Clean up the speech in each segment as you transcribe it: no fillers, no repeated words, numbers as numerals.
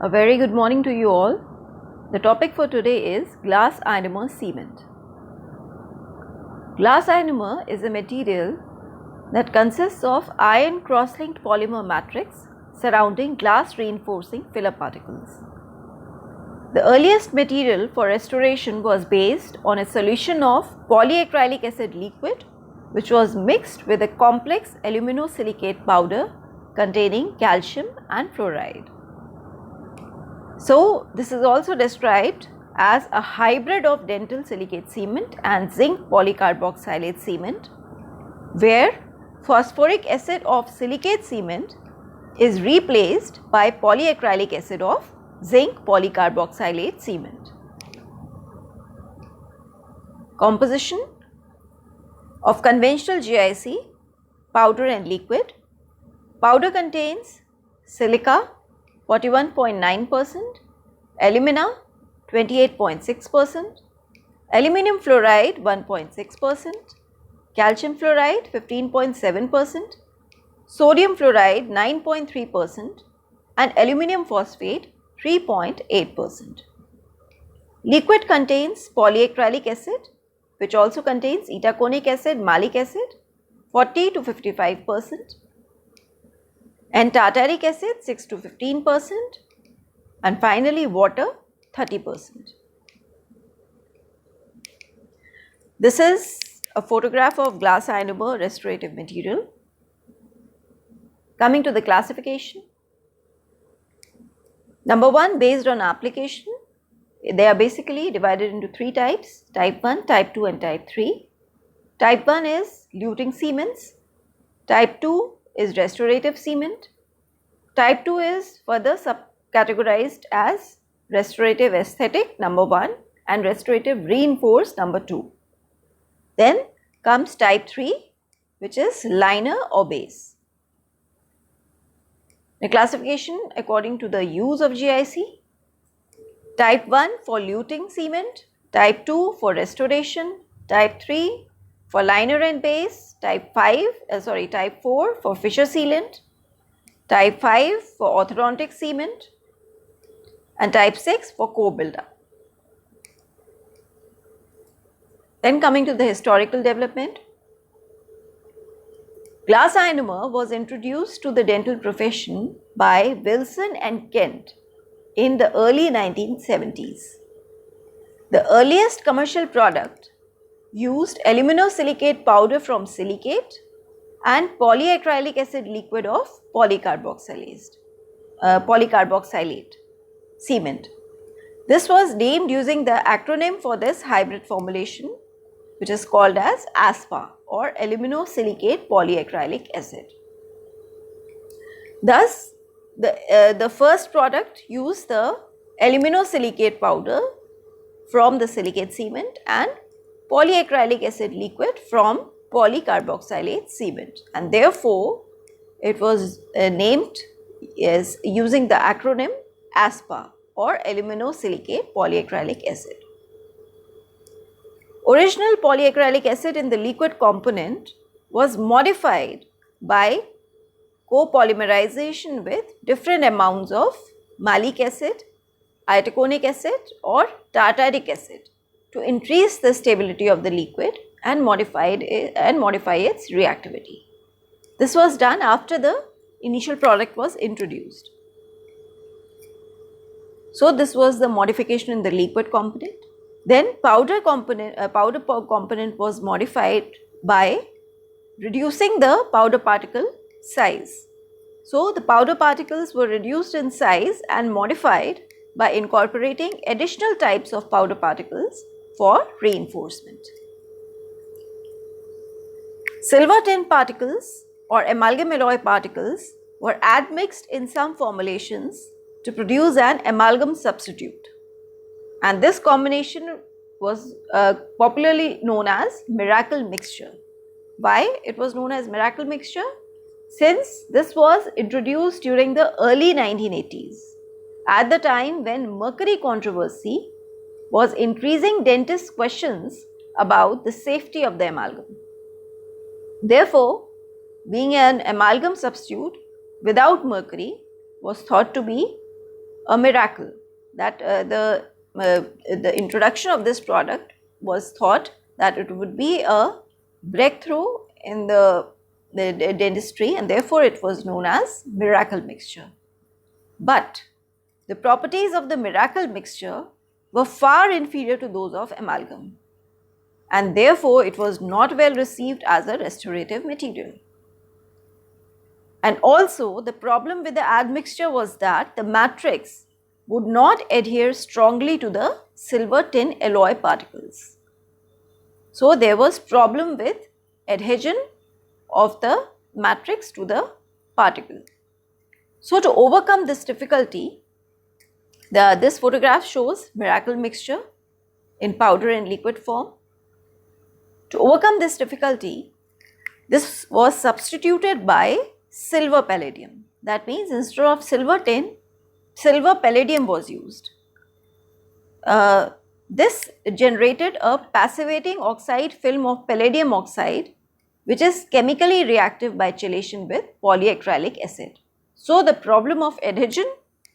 A very good morning to you all. The topic for today is glass ionomer cement. Glass ionomer is a material that consists of iron cross-linked polymer matrix surrounding glass reinforcing filler particles. The earliest material for restoration was based on a solution of polyacrylic acid liquid which was mixed with a complex aluminosilicate powder containing calcium and fluoride. So, this is also described as a hybrid of dental silicate cement and zinc polycarboxylate cement, where phosphoric acid of silicate cement is replaced by polyacrylic acid of zinc polycarboxylate cement. Composition of conventional GIC, powder and liquid. Powder contains silica 41.9%, alumina 28.6%, aluminum fluoride 1.6%, calcium fluoride 15.7%, sodium fluoride 9.3% and aluminum phosphate 3.8%. Liquid contains polyacrylic acid, which also contains itaconic acid, malic acid 40 to 55%, and tartaric acid 6 to 15%, and finally water 30%. This is a photograph of glass ionomer restorative material. Coming to the classification. Number 1, based on application, they are basically divided into 3 types: type 1, type 2 and type 3. Type 1 is luting cements, type 2 is restorative cement, type 2 is further subcategorized as restorative aesthetic number 1 and restorative reinforced number 2. Then comes type 3, which is liner or base. The classification according to the use of GIC: type 1 for luting cement, type 2 for restoration, type 3 for liner and base, type 4 for fissure sealant, type 5 for orthodontic cement and type 6 for core buildup. Then coming to the historical development. Glass ionomer was introduced to the dental profession by Wilson and Kent in the early 1970s. The earliest commercial product used aluminosilicate powder from silicate and polyacrylic acid liquid of polycarboxylate cement. This was named using the acronym for this hybrid formulation, which is called as ASPA, or aluminosilicate polyacrylic acid. Thus, the first product used the aluminosilicate powder from the silicate cement and polyacrylic acid liquid from polycarboxylate cement, and therefore it was named as using the acronym ASPA, or aluminosilicate polyacrylic acid. Original polyacrylic acid in the liquid component was modified by copolymerization with different amounts of malic acid, itaconic acid or tartaric acid to increase the stability of the liquid and modify its reactivity. This was done after the initial product was introduced. So, this was the modification in the liquid component. Then powder component was modified by reducing the powder particle size. So, the powder particles were reduced in size and modified by incorporating additional types of powder particles for reinforcement. Silver tin particles or amalgam alloy particles were admixed in some formulations to produce an amalgam substitute, and this combination was popularly known as miracle mixture. Why it was known as miracle mixture? Since this was introduced during the early 1980s, at the time when mercury controversy was increasing dentists' questions about the safety of the amalgam. Therefore, being an amalgam substitute without mercury was thought to be a miracle, that the introduction of this product was thought that it would be a breakthrough in the dentistry, and therefore it was known as miracle mixture. But the properties of the miracle mixture were far inferior to those of amalgam, and therefore it was not well received as a restorative material. And also, the problem with the admixture was that the matrix would not adhere strongly to the silver tin alloy particles. So, there was problem with adhesion of the matrix to the particle. So, to overcome this difficulty, this photograph shows miracle mixture in powder and liquid form. To overcome this difficulty, this was substituted by silver palladium. That means instead of silver tin, silver palladium was used. This generated a passivating oxide film of palladium oxide, which is chemically reactive by chelation with polyacrylic acid. So, the problem of adhesion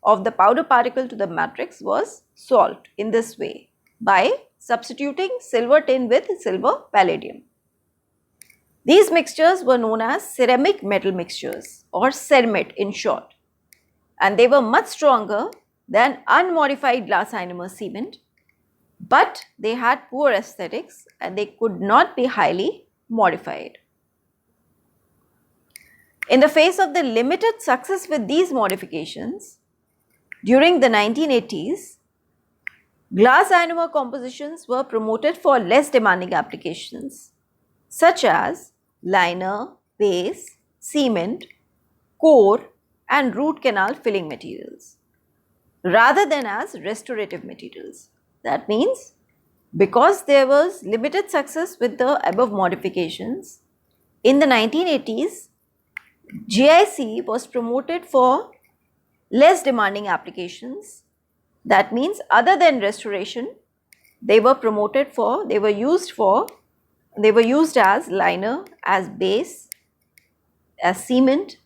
of the powder particle to the matrix was solved in this way by substituting silver tin with silver palladium. These mixtures were known as ceramic metal mixtures, or CERMET in short, and they were much stronger than unmodified glass ionomer cement, but they had poor aesthetics and they could not be highly modified. In the face of the limited success with these modifications, during the 1980s, glass ionomer compositions were promoted for less demanding applications such as liner, base, cement, core and root canal filling materials rather than as restorative materials. That means because there was limited success with the above modifications, in the 1980s, GIC was promoted for less demanding applications. That means other than restoration, they were used as liner, as base, as cement,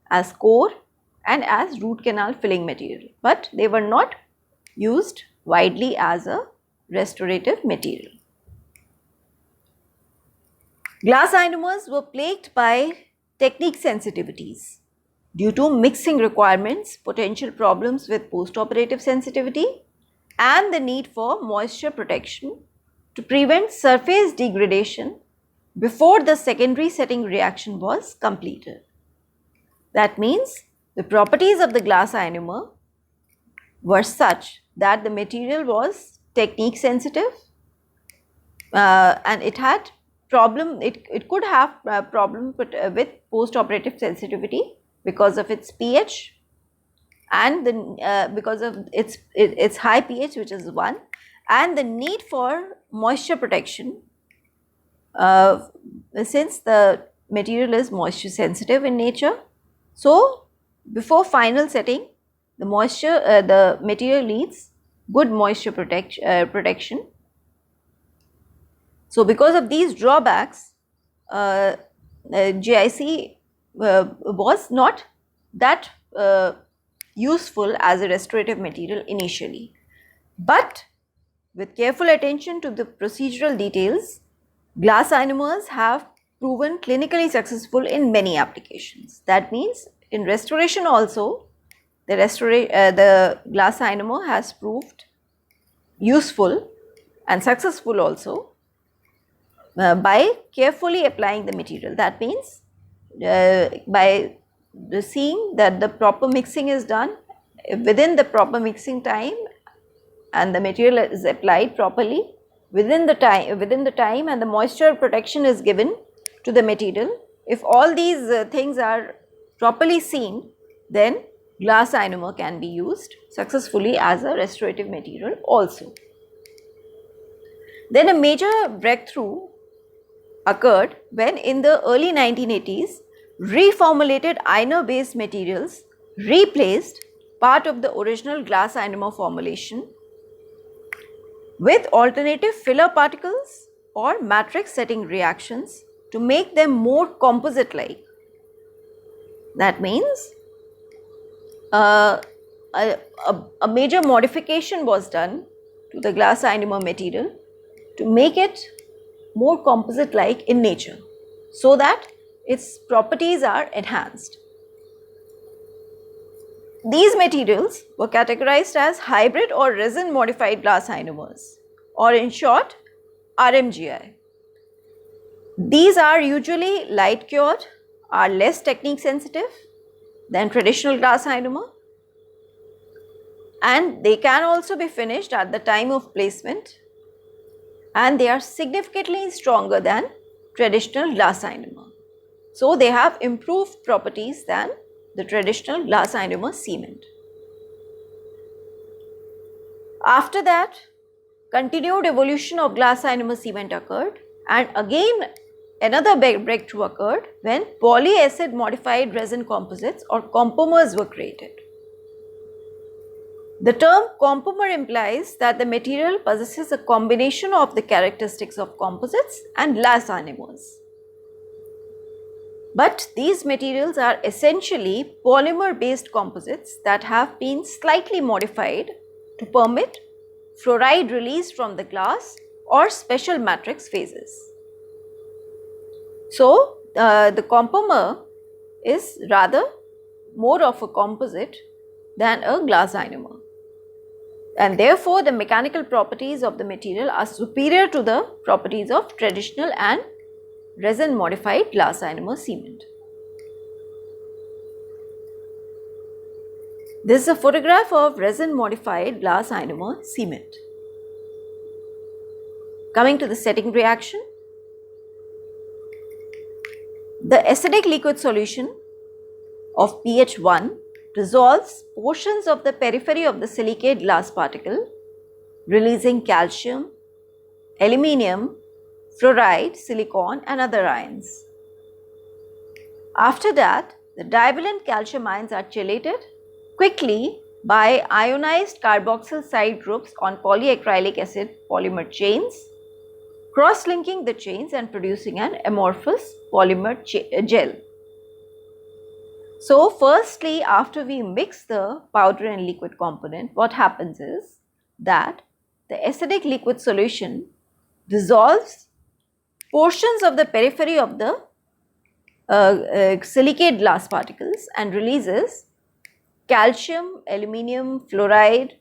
as core and as root canal filling material, but they were not used widely as a restorative material. Glass ionomers were plagued by technique sensitivities due to mixing requirements, potential problems with post-operative sensitivity and the need for moisture protection to prevent surface degradation before the secondary setting reaction was completed. That means the properties of the glass ionomer were such that the material was technique sensitive and it had it could have a problem with post-operative sensitivity because of its pH and because of its high pH, which is 1, and the need for moisture protection since the material is moisture sensitive in nature. So, before final setting, the material needs good moisture protection. So, because of these drawbacks, GIC was not that useful as a restorative material initially, but with careful attention to the procedural details, glass ionomers have proven clinically successful in many applications. That means in restoration also, the glass ionomer has proved useful and successful also by carefully applying the material. That means by seeing that the proper mixing is done within the proper mixing time and the material is applied properly within the time and the moisture protection is given to the material. If all these things are properly seen, then glass ionomer can be used successfully as a restorative material also. Then a major breakthrough occurred when in the early 1980s, reformulated iron based materials replaced part of the original glass ionomer formulation with alternative filler particles or matrix setting reactions to make them more composite like. That means a major modification was done to the glass ionomer material to make it more composite-like in nature, so that its properties are enhanced. These materials were categorized as hybrid or resin modified glass ionomers, or in short RMGI. These are usually light cured, are less technique sensitive than traditional glass ionomer, and they can also be finished at the time of placement, and they are significantly stronger than traditional glass ionomer. So, they have improved properties than the traditional glass ionomer cement. After that, continued evolution of glass ionomer cement occurred, and again another breakthrough occurred when polyacid modified resin composites or compomers were created. The term compomer implies that the material possesses a combination of the characteristics of composites and glass ionomers. But these materials are essentially polymer based composites that have been slightly modified to permit fluoride release from the glass or special matrix phases. So, the compomer is rather more of a composite than a glass ionomer, and therefore the mechanical properties of the material are superior to the properties of traditional and resin modified glass ionomer cement. This is a photograph of resin modified glass ionomer cement. Coming to the setting reaction, the acidic liquid solution of pH 1 dissolves portions of the periphery of the silicate glass particle, releasing calcium, aluminium, fluoride, silicon and other ions. After that, the divalent calcium ions are chelated quickly by ionized carboxyl side groups on polyacrylic acid polymer chains, cross-linking the chains and producing an amorphous polymer gel. So, firstly, after we mix the powder and liquid component, what happens is that the acidic liquid solution dissolves portions of the periphery of the silicate glass particles and releases calcium, aluminium, fluoride,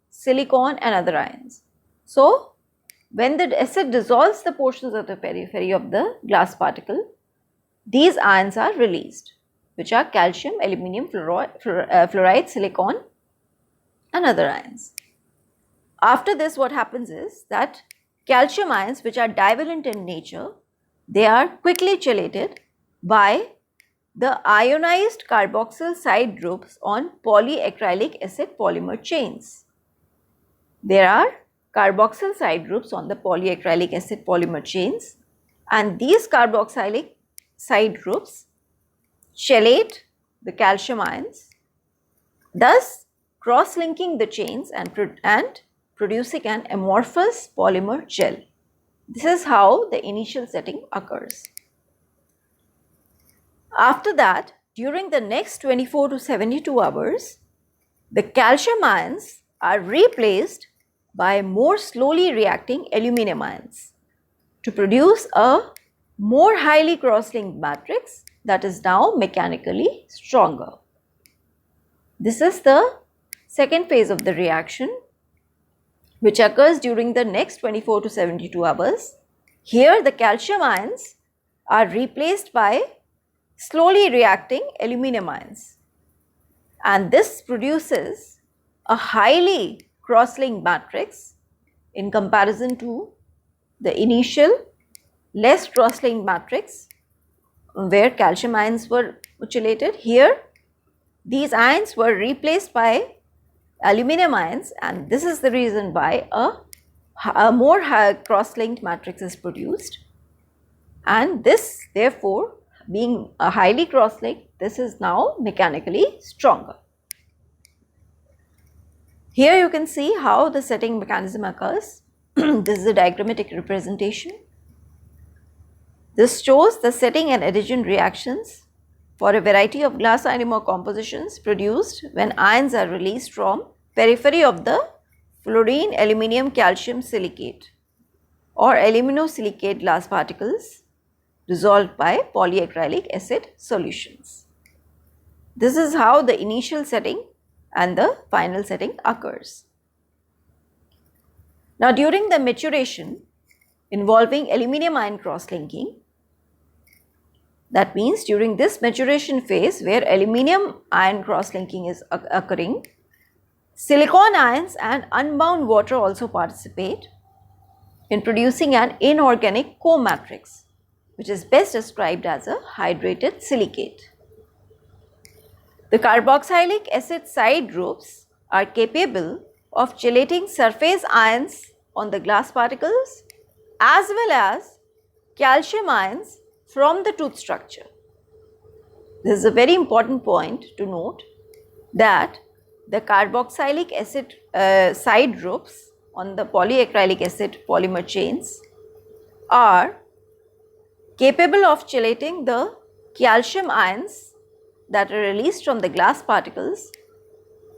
silicon and other ions. So, when the acid dissolves the portions of the periphery of the glass particle, these ions are released, which are calcium, aluminium, fluoride, silicon and other ions. After this, what happens is that calcium ions, which are divalent in nature, they are quickly chelated by the ionized carboxyl side groups on polyacrylic acid polymer chains. There are carboxyl side groups on the polyacrylic acid polymer chains, and these carboxylic side groups chelate the calcium ions, thus cross-linking the chains and producing an amorphous polymer gel. This is how the initial setting occurs. After that, during the next 24 to 72 hours, the calcium ions are replaced by more slowly reacting aluminum ions to produce a more highly cross-linked matrix that is now mechanically stronger. This is the second phase of the reaction, which occurs during the next 24 to 72 hours. Here the calcium ions are replaced by slowly reacting aluminum ions, and this produces a highly cross-linked matrix in comparison to the initial less cross-linked matrix where calcium ions were chelated. Here these ions were replaced by aluminum ions, and this is the reason why a more cross-linked matrix is produced, and this therefore being a highly cross-linked, this is now mechanically stronger. Here you can see how the setting mechanism occurs. This is a diagrammatic representation. This shows the setting and adhesion reactions for a variety of glass ionomer compositions produced when ions are released from periphery of the fluorine aluminium calcium silicate or aluminosilicate glass particles dissolved by polyacrylic acid solutions. This is how the initial setting and the final setting occurs. Now, during the maturation involving aluminium ion cross-linking, that means during this maturation phase where aluminium ion cross-linking is occurring, silicon ions and unbound water also participate in producing an inorganic co-matrix, which is best described as a hydrated silicate. The carboxylic acid side groups are capable of chelating surface ions on the glass particles as well as calcium ions from the tooth structure. This is a very important point to note that the carboxylic acid side groups on the polyacrylic acid polymer chains are capable of chelating the calcium ions that are released from the glass particles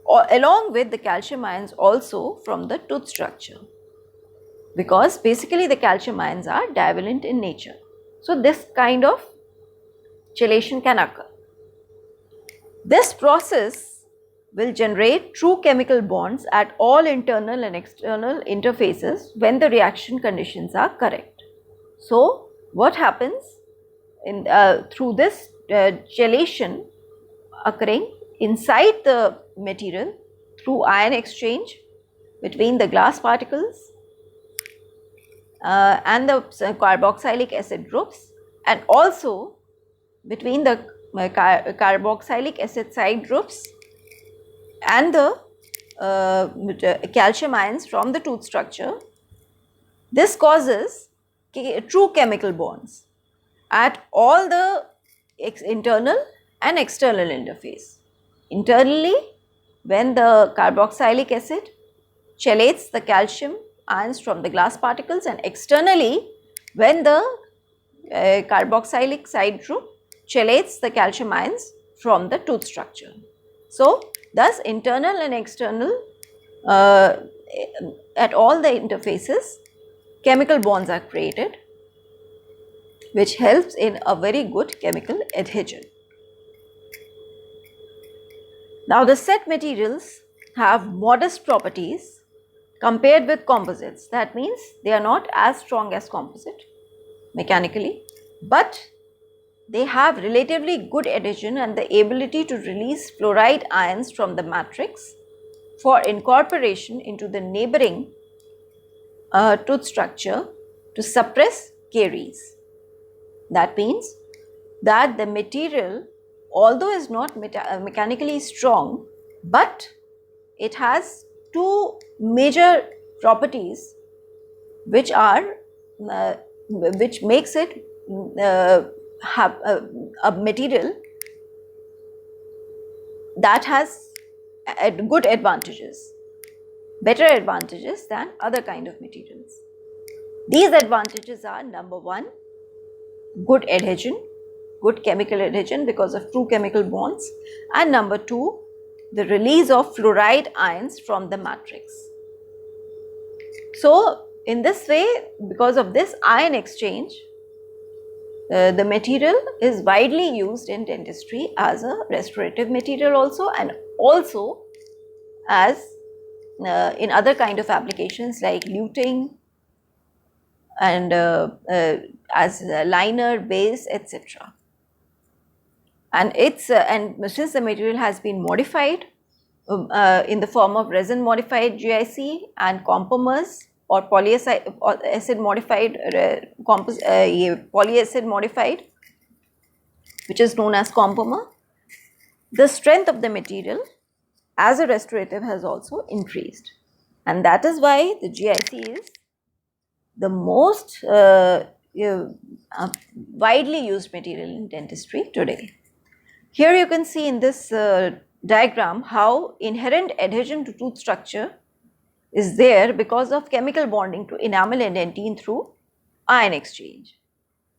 or along with the calcium ions also from the tooth structure, because basically the calcium ions are divalent in nature. So, this kind of chelation can occur. This process will generate true chemical bonds at all internal and external interfaces when the reaction conditions are correct. So, what happens in through this chelation occurring inside the material through ion exchange between the glass particles and the carboxylic acid groups, and also between the carboxylic acid side groups and the calcium ions from the tooth structure. This causes true chemical bonds at all the internal and external interface. Internally, when the carboxylic acid chelates the calcium ions from the glass particles, and externally when the carboxylic side group chelates the calcium ions from the tooth structure. So, thus internal and external at all the interfaces chemical bonds are created, which helps in a very good chemical adhesion. Now, the set materials have modest properties compared with composites. That means they are not as strong as composite mechanically, but they have relatively good adhesion and the ability to release fluoride ions from the matrix for incorporation into the neighboring tooth structure to suppress caries. That means that the material, although is not mechanically strong, but it has two major properties which are which makes it have a material that has good advantages, better advantages than other kind of materials. These advantages are: number one, good adhesion, good chemical adhesion because of true chemical bonds, and number two, the release of fluoride ions from the matrix. So, in this way, because of this ion exchange, the material is widely used in dentistry as a restorative material also, and also as in other kind of applications like luting and as a liner, base, etc. And since the material has been modified in the form of resin modified GIC and compomers or polyacid modified polyacid modified, which is known as compomer, the strength of the material as a restorative has also increased, and that is why the GIC is the most widely used material in dentistry today. Here you can see in this diagram how inherent adhesion to tooth structure is there because of chemical bonding to enamel and dentine through ion exchange.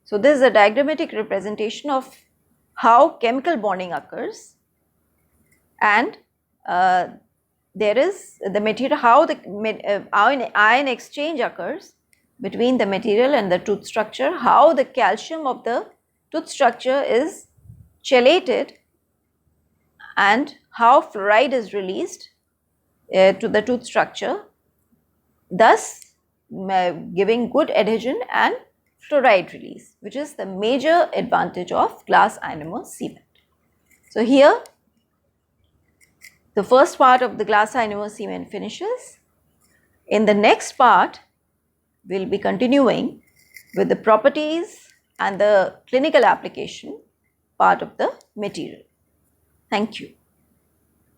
So, this is a diagrammatic representation of how chemical bonding occurs, and there is the material, how the ion exchange occurs between the material and the tooth structure, how the calcium of the tooth structure is chelated, and how fluoride is released to the tooth structure, thus giving good adhesion and fluoride release, which is the major advantage of glass ionomer cement. So here the first part of the glass ionomer cement finishes. In the next part, we will be continuing with the properties and the clinical application part of the material. Thank you.